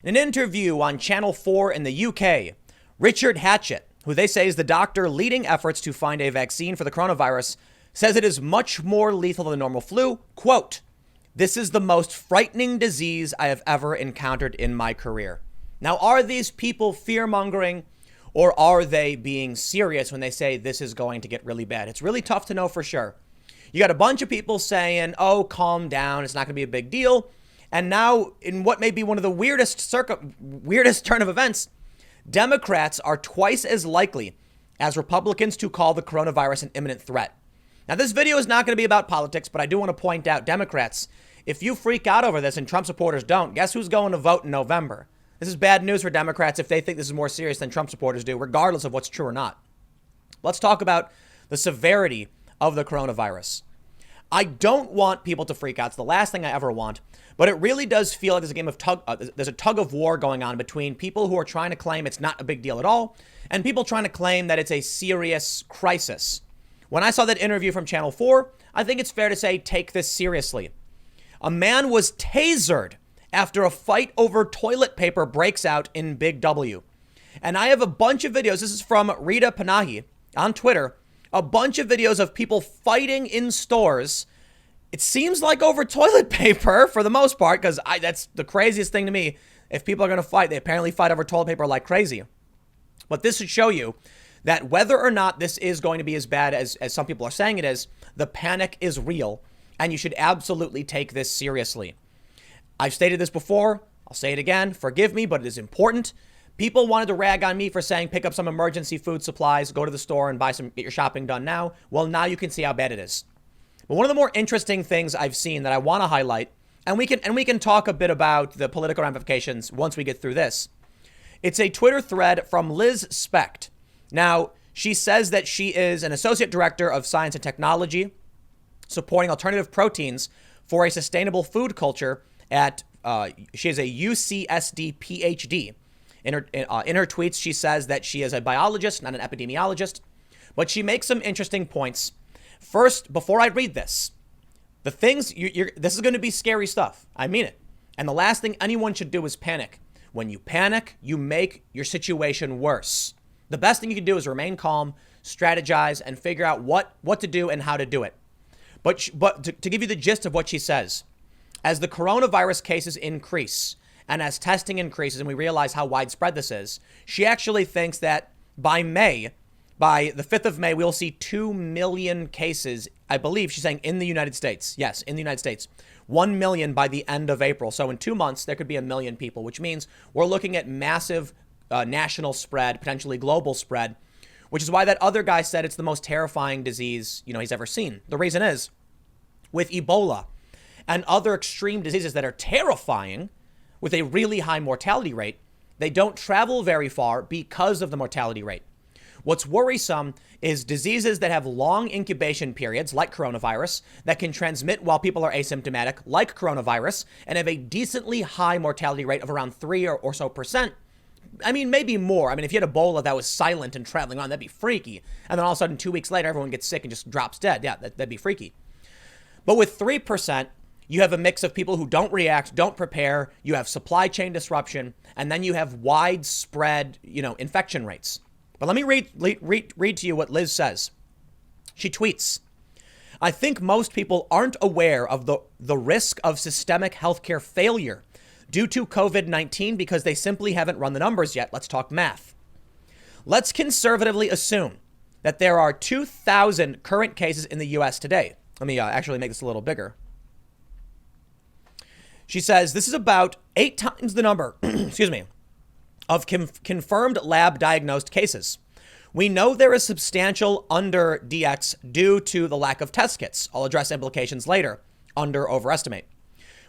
In an interview on Channel 4 in the UK, Richard Hatchett, who they say is the doctor leading efforts to find a vaccine for the coronavirus, says it is much more lethal than the normal flu. Quote, "This is the most frightening disease I have ever encountered in my career." Now, are these people fear-mongering, or are they being serious when they say this is going to get really bad? It's really tough to know for sure. You got a bunch of people saying, oh, calm down, it's not going to be a big deal. And now, in what may be one of the weirdest turn of events, Democrats are twice as likely as Republicans to call the coronavirus an imminent threat. Now, this video is not going to be about politics, but I do want to point out, Democrats, if you freak out over this and Trump supporters don't, guess who's going to vote in November? This is bad news for Democrats if they think this is more serious than Trump supporters do, regardless of what's true or not. Let's talk about the severity of the coronavirus. I don't want people to freak out. It's the last thing I ever want. But it really does feel like there's a game of there's a tug of war going on between people who are trying to claim it's not a big deal at all and people trying to claim that it's a serious crisis. When I saw that interview from Channel 4, I think it's fair to say take this seriously. A man was tasered after a fight over toilet paper breaks out in Big W. And I have a bunch of videos. This is from Rita Panahi on Twitter. A bunch of videos of people fighting in stores. It seems like over toilet paper for the most part, because that's the craziest thing to me. If people are going to fight, they apparently fight over toilet paper like crazy. But this should show you that whether or not this is going to be as bad as some people are saying it is, the panic is real, and you should absolutely take this seriously. I've stated this before. I'll say it again. Forgive me, but it is important. People wanted to rag on me for saying pick up some emergency food supplies, go to the store and get your shopping done now. Well, now you can see how bad it is. But one of the more interesting things I've seen that I want to highlight, and we can talk a bit about the political ramifications once we get through this. It's a Twitter thread from Liz Specht. Now, she says that she is an associate director of science and technology, supporting alternative proteins for a sustainable food culture at, she is a UCSD PhD. In her tweets, she says that she is a biologist, not an epidemiologist, but she makes some interesting points. First, before I read this, the things this is going to be scary stuff. I mean it. And the last thing anyone should do is panic. When you panic, you make your situation worse. The best thing you can do is remain calm, strategize, and figure out what to do and how to do it. But to give you the gist of what she says, as the coronavirus cases increase and as testing increases and we realize how widespread this is, she actually thinks that by the 5th of May, we'll see 2 million cases, I believe she's saying in the United States. Yes, in the United States. 1 million by the end of April. So in 2 months, there could be 1 million people, which means we're looking at massive national spread, potentially global spread, which is why that other guy said it's the most terrifying disease, he's ever seen. The reason is with Ebola and other extreme diseases that are terrifying with a really high mortality rate, they don't travel very far because of the mortality rate. What's worrisome is diseases that have long incubation periods, like coronavirus, that can transmit while people are asymptomatic, like coronavirus, and have a decently high mortality rate of around 3 or so percent. I mean, maybe more. I mean, if you had Ebola that was silent and traveling on, that'd be freaky. And then all of a sudden, 2 weeks later, everyone gets sick and just drops dead. Yeah, that'd be freaky. But with 3%, you have a mix of people who don't react, don't prepare, you have supply chain disruption, and then you have widespread, infection rates. But let me read to you what Liz says. She tweets, "I think most people aren't aware of the risk of systemic healthcare failure due to COVID-19 because they simply haven't run the numbers yet. Let's talk math. Let's conservatively assume that there are 2,000 current cases in the U.S. today." Let me actually make this a little bigger. She says this is about 8 times the number, of confirmed lab diagnosed cases. We know there is substantial under DX due to the lack of test kits. I'll address implications later. Under overestimate.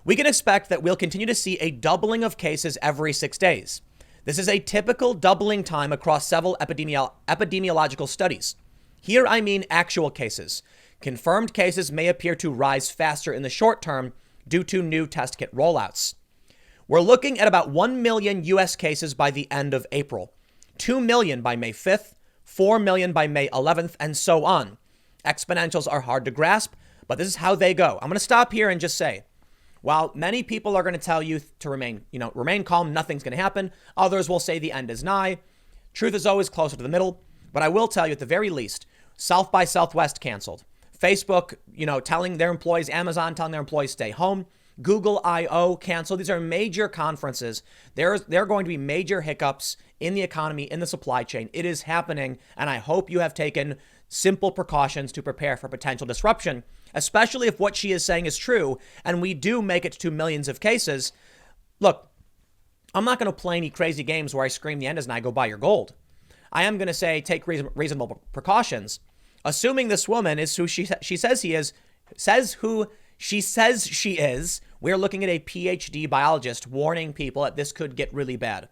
We can expect that we'll continue to see a doubling of cases every 6 days. This is a typical doubling time across several epidemiological studies. Here I mean actual cases. Confirmed cases may appear to rise faster in the short term due to new test kit rollouts. We're looking at about 1 million U.S. cases by the end of April, 2 million by May 5th, 4 million by May 11th, and so on. Exponentials are hard to grasp, but this is how they go. I'm going to stop here and just say, While many people are going to tell you to remain calm, nothing's going to happen. Others will say the end is nigh. Truth is always closer to the middle. But I will tell you at the very least, South by Southwest canceled. Facebook, telling their employees, Amazon telling their employees stay home. Google I/O canceled. These are major conferences. There are going to be major hiccups in the economy, in the supply chain. It is happening, and I hope you have taken simple precautions to prepare for potential disruption, especially if what she is saying is true and we do make it to millions of cases. Look, I'm not going to play any crazy games where I scream the end is nigh, go buy your gold. I am going to say take reasonable precautions, assuming this woman is who she says he is, she says she is. We're looking at a PhD biologist warning people that this could get really bad.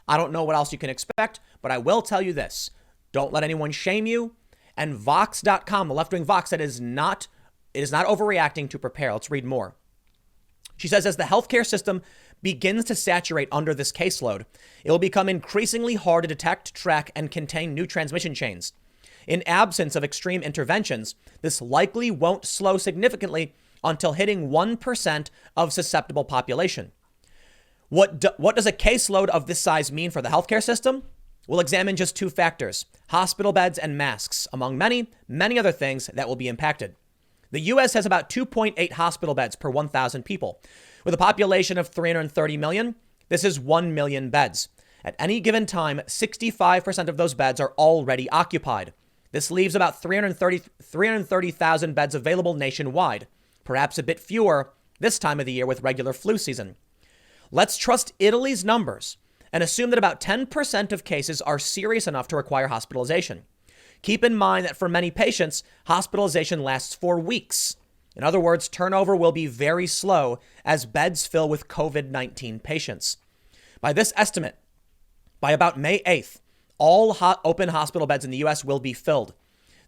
I don't know what else you can expect, but I will tell you this. Don't let anyone shame you. And Vox.com, the left-wing Vox, it is not overreacting to prepare. Let's read more. She says, as the healthcare system begins to saturate under this caseload, it will become increasingly hard to detect, track, and contain new transmission chains. In absence of extreme interventions, this likely won't slow significantly until hitting 1% of susceptible population. What does a caseload of this size mean for the healthcare system? We'll examine just two factors: hospital beds and masks, among many, many other things that will be impacted. The U.S. has about 2.8 hospital beds per 1,000 people. With a population of 330 million, this is 1 million beds. At any given time, 65% of those beds are already occupied. This leaves about 330,000 beds available nationwide, perhaps a bit fewer this time of the year with regular flu season. Let's trust Italy's numbers and assume that about 10% of cases are serious enough to require hospitalization. Keep in mind that for many patients, hospitalization lasts for weeks. In other words, turnover will be very slow as beds fill with COVID-19 patients. By this estimate, by about May 8th, all open hospital beds in the U.S. will be filled.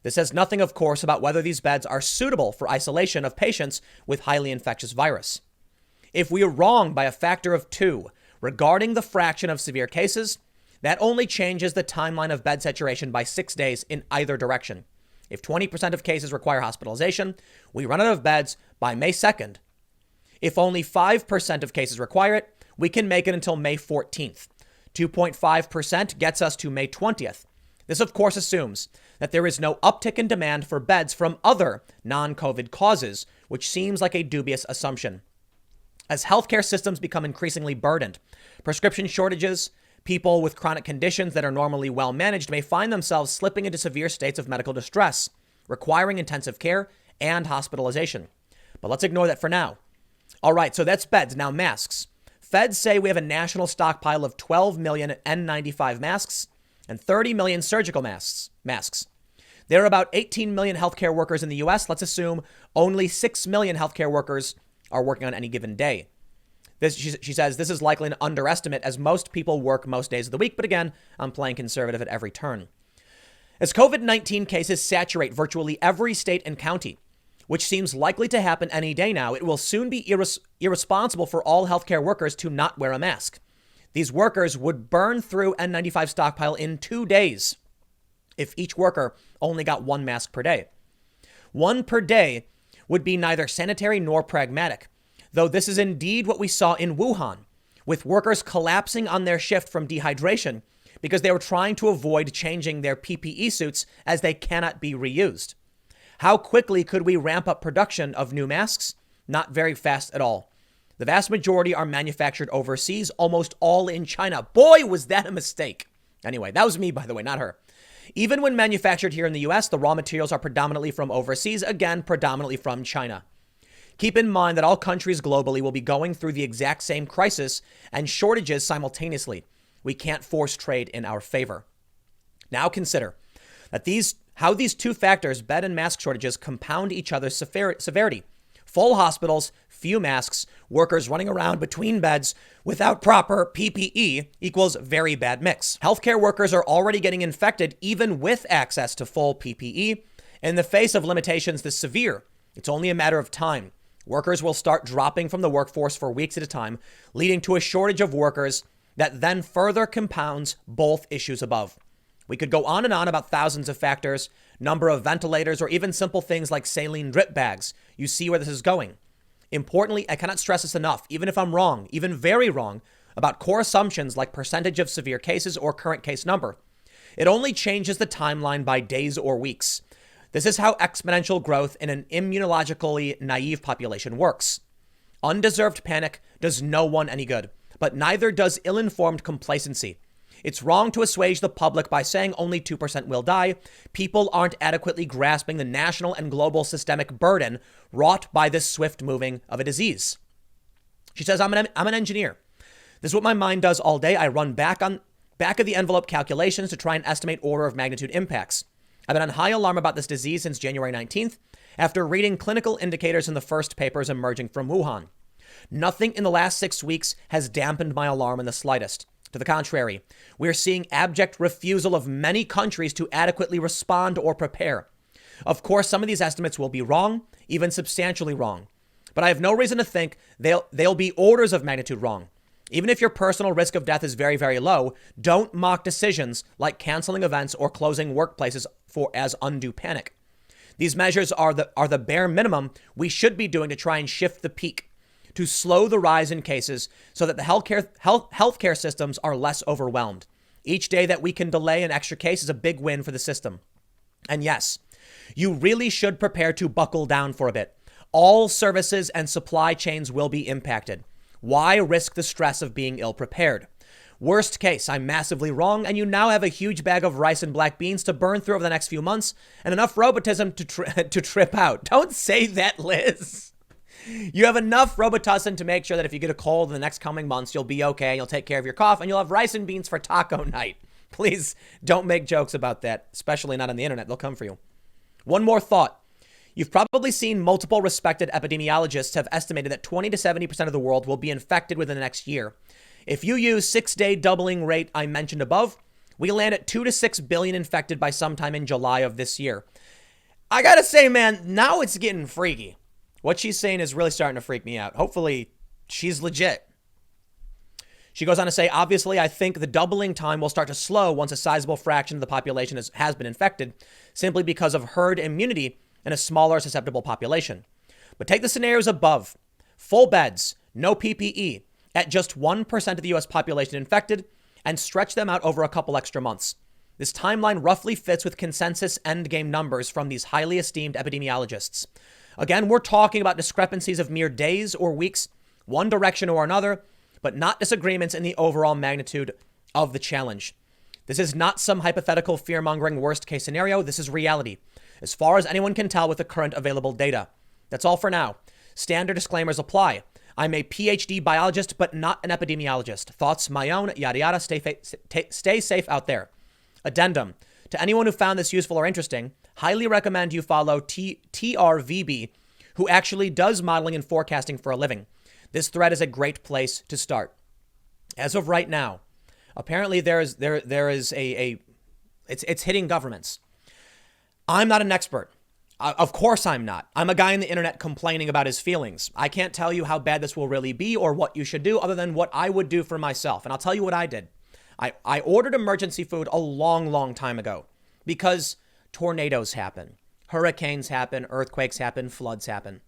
This says nothing, of course, about whether these beds are suitable for isolation of patients with highly infectious virus. If we are wrong by a factor of 2 regarding the fraction of severe cases, that only changes the timeline of bed saturation by 6 days in either direction. If 20% of cases require hospitalization, we run out of beds by May 2nd. If only 5% of cases require it, we can make it until May 14th. 2.5% gets us to May 20th. This, of course, assumes that there is no uptick in demand for beds from other non-COVID causes, which seems like a dubious assumption. As healthcare systems become increasingly burdened, prescription shortages, people with chronic conditions that are normally well managed may find themselves slipping into severe states of medical distress, requiring intensive care and hospitalization. But let's ignore that for now. All right, so that's beds. Now masks. Feds say we have a national stockpile of 12 million N95 masks and 30 million surgical masks. There are about 18 million healthcare workers in the U.S. Let's assume only 6 million healthcare workers are working on any given day. She says this is likely an underestimate as most people work most days of the week. But again, I'm playing conservative at every turn. As COVID-19 cases saturate virtually every state and county, which seems likely to happen any day now, it will soon be irresponsible for all healthcare workers to not wear a mask. These workers would burn through N95 stockpile in 2 days if each worker only got 1 mask per day. 1 per day would be neither sanitary nor pragmatic, though this is indeed what we saw in Wuhan, with workers collapsing on their shift from dehydration because they were trying to avoid changing their PPE suits as they cannot be reused. How quickly could we ramp up production of new masks? Not very fast at all. The vast majority are manufactured overseas, almost all in China. Boy, was that a mistake. Anyway, that was me, by the way, not her. Even when manufactured here in the U.S., the raw materials are predominantly from overseas, again, predominantly from China. Keep in mind that all countries globally will be going through the exact same crisis and shortages simultaneously. We can't force trade in our favor. Now consider that how these two factors, bed and mask shortages, compound each other's severity. Full hospitals, few masks, workers running around between beds without proper PPE equals very bad mix. Healthcare workers are already getting infected even with access to full PPE. In the face of limitations this severe, it's only a matter of time. Workers will start dropping from the workforce for weeks at a time, leading to a shortage of workers that then further compounds both issues above. We could go on and on about thousands of factors, number of ventilators, or even simple things like saline drip bags. You see where this is going. Importantly, I cannot stress this enough, even if I'm wrong, even very wrong, about core assumptions like percentage of severe cases or current case number. It only changes the timeline by days or weeks. This is how exponential growth in an immunologically naive population works. Undeserved panic does no one any good, but neither does ill-informed complacency. It's wrong to assuage the public by saying only 2% will die. People aren't adequately grasping the national and global systemic burden wrought by this swift moving of a disease. She says, I'm an engineer. This is what my mind does all day. I run back of the envelope calculations to try and estimate order of magnitude impacts. I've been on high alarm about this disease since January 19th, after reading clinical indicators in the first papers emerging from Wuhan. Nothing in the last 6 weeks has dampened my alarm in the slightest. To the contrary, we're seeing abject refusal of many countries to adequately respond or prepare. Of course, some of these estimates will be wrong, even substantially wrong. But I have no reason to think they'll be orders of magnitude wrong. Even if your personal risk of death is very, very low, don't mock decisions like canceling events or closing workplaces as undue panic. These measures are the bare minimum we should be doing to try and shift the peak, to slow the rise in cases so that the healthcare systems are less overwhelmed. Each day that we can delay an extra case is a big win for the system. And yes, you really should prepare to buckle down for a bit. All services and supply chains will be impacted. Why risk the stress of being ill-prepared? Worst case, I'm massively wrong, and you now have a huge bag of rice and black beans to burn through over the next few months and enough Robitussin to trip out. Don't say that, Liz. You have enough Robitussin to make sure that if you get a cold in the next coming months, you'll be okay, you'll take care of your cough, and you'll have rice and beans for taco night. Please don't make jokes about that, especially not on the internet. They'll come for you. One more thought. You've probably seen multiple respected epidemiologists have estimated that 20 to 70% of the world will be infected within the next year. If you use 6-day doubling rate I mentioned above, we land at 2 to 6 billion infected by sometime in July of this year. I gotta say, man, now it's getting freaky. What she's saying is really starting to freak me out. Hopefully she's legit. She goes on to say, obviously, I think the doubling time will start to slow once a sizable fraction of the population has been infected, simply because of herd immunity in a smaller susceptible population. But take the scenarios above. Full beds, no PPE, at just 1% of the US population infected, and stretch them out over a couple extra months. This timeline roughly fits with consensus endgame numbers from these highly esteemed epidemiologists. Again, we're talking about discrepancies of mere days or weeks, one direction or another, but not disagreements in the overall magnitude of the challenge. This is not some hypothetical fear-mongering worst-case scenario. This is reality, as far as anyone can tell with the current available data. That's all for now. Standard disclaimers apply. I'm a PhD biologist, but not an epidemiologist. Thoughts my own, yada yada. Stay safe out there. Addendum. To anyone who found this useful or interesting, highly recommend you follow TRVB, who actually does modeling and forecasting for a living. This thread is a great place to start. As of right now, apparently there is it's hitting governments. I'm not an expert. Of course I'm not. I'm a guy on the internet complaining about his feelings. I can't tell you how bad this will really be or what you should do other than what I would do for myself. And I'll tell you what I did. I ordered emergency food a long, long time ago because tornadoes happen, hurricanes happen, earthquakes happen, floods happen.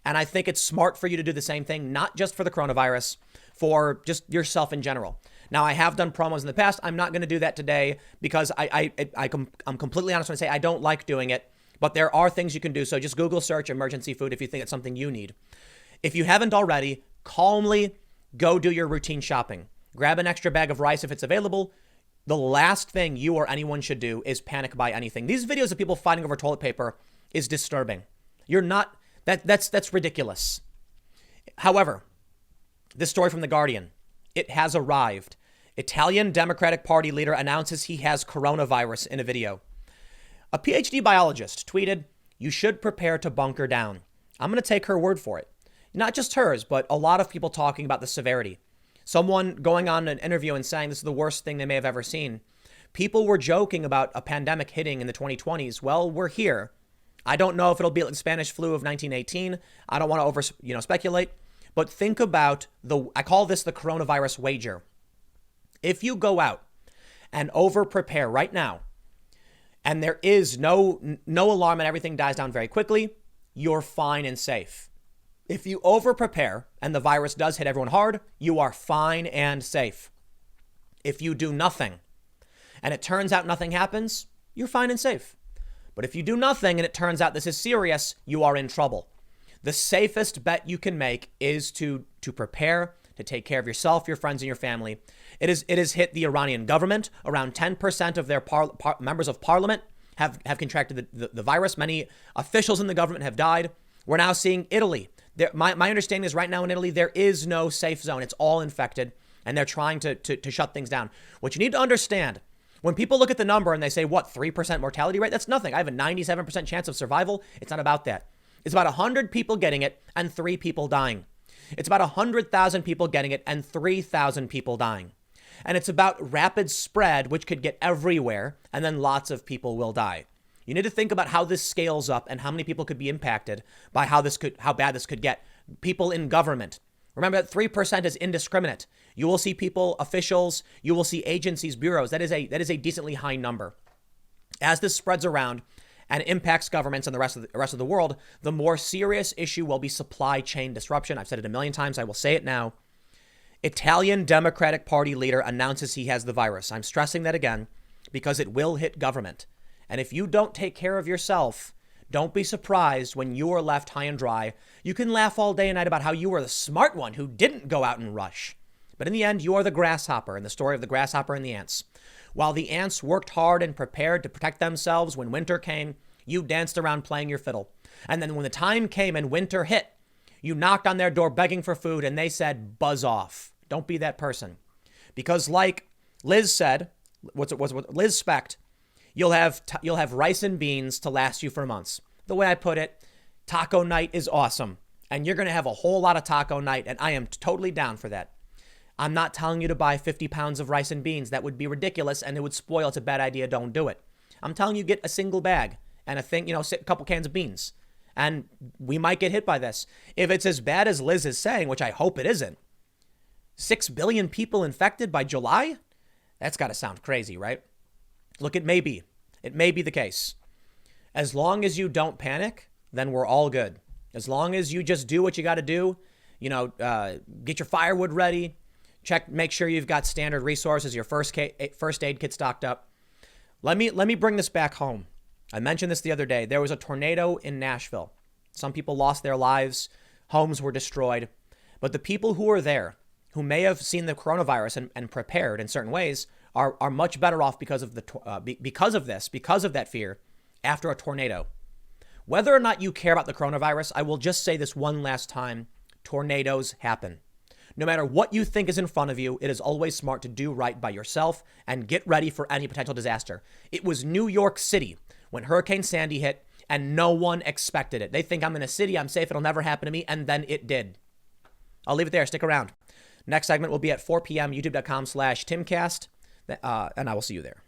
And I think it's smart for you to do the same thing, not just for the coronavirus, for just yourself in general. Now, I have done promos in the past. I'm not going to do that today because I'm completely honest when I say I don't like doing it, but there are things you can do. So just Google search emergency food if you think it's something you need. If you haven't already, calmly go do your routine shopping. Grab an extra bag of rice if it's available. The last thing you or anyone should do is panic buy anything. These videos of people fighting over toilet paper is disturbing. You're not, that's ridiculous. However, this story from The Guardian, it has arrived. Italian Democratic Party leader announces he has coronavirus in a video. A PhD biologist tweeted, "You should prepare to bunker down." I'm going to take her word for it. Not just hers, but a lot of people talking about the severity. Someone going on an interview and saying this is the worst thing they may have ever seen. People were joking about a pandemic hitting in the 2020s. Well, we're here. I don't know if it'll be like the Spanish flu of 1918. I don't want to speculate, but think about I call this the coronavirus wager. If you go out and over prepare right now, and there is no alarm and everything dies down very quickly, you're fine and safe. If you over prepare and the virus does hit everyone hard, you are fine and safe. If you do nothing and it turns out nothing happens, you're fine and safe. But if you do nothing and it turns out this is serious, you are in trouble. The safest bet you can make is to prepare, to take care of yourself, your friends, and your family. It has hit the Iranian government. Around 10% of their members of parliament have contracted the virus. Many officials in the government have died. We're now seeing Italy. My understanding is right now in Italy, there is no safe zone. It's all infected, and they're trying to shut things down. What you need to understand, when people look at the number and they say, what, 3% mortality rate? That's nothing. I have a 97% chance of survival. It's not about that. It's about 100 people getting it and 3 people dying. It's about 100,000 people getting it and 3,000 people dying. And it's about rapid spread, which could get everywhere, and then lots of people will die. You need to think about how this scales up and how many people could be impacted by how bad this could get. People in government. Remember that 3% is indiscriminate. You will see people, officials, you will see agencies, bureaus. That is a decently high number. As this spreads around and impacts governments and the rest of the world, the more serious issue will be supply chain disruption. I've said it a million times. I will say it now. Italian Democratic Party leader announces he has the virus. I'm stressing that again because it will hit government. And if you don't take care of yourself, don't be surprised when you are left high and dry. You can laugh all day and night about how you were the smart one who didn't go out and rush. But in the end, you are the grasshopper in the story of the grasshopper and the ants. While the ants worked hard and prepared to protect themselves when winter came, you danced around playing your fiddle. And then when the time came and winter hit, you knocked on their door begging for food and they said, buzz off. Don't be that person. Because like Liz said, Liz specked, you'll have rice and beans to last you for months. The way I put it, taco night is awesome. And you're going to have a whole lot of taco night. And I am totally down for that. I'm not telling you to buy 50 pounds of rice and beans. That would be ridiculous and it would spoil. It's a bad idea. Don't do it. I'm telling you, get a single bag and a couple cans of beans. And we might get hit by this. If it's as bad as Liz is saying, which I hope it isn't, 6 billion people infected by July? That's got to sound crazy, right? Look, it may be. It may be the case. As long as you don't panic, then we're all good. As long as you just do what you got to do, get your firewood ready, make sure you've got standard resources, your first aid kit stocked up. Let me bring this back home. I mentioned this the other day. There was a tornado in Nashville. Some people lost their lives. Homes were destroyed. But the people who were there, who may have seen the coronavirus and prepared in certain ways, are much better off because of that fear after a tornado. Whether or not you care about the coronavirus, I will just say this one last time. Tornadoes happen. No matter what you think is in front of you, it is always smart to do right by yourself and get ready for any potential disaster. It was New York City when Hurricane Sandy hit and no one expected it. They think I'm in a city, I'm safe, it'll never happen to me, and then it did. I'll leave it there. Stick around. Next segment will be at 4 p.m. youtube.com/Timcast, and I will see you there.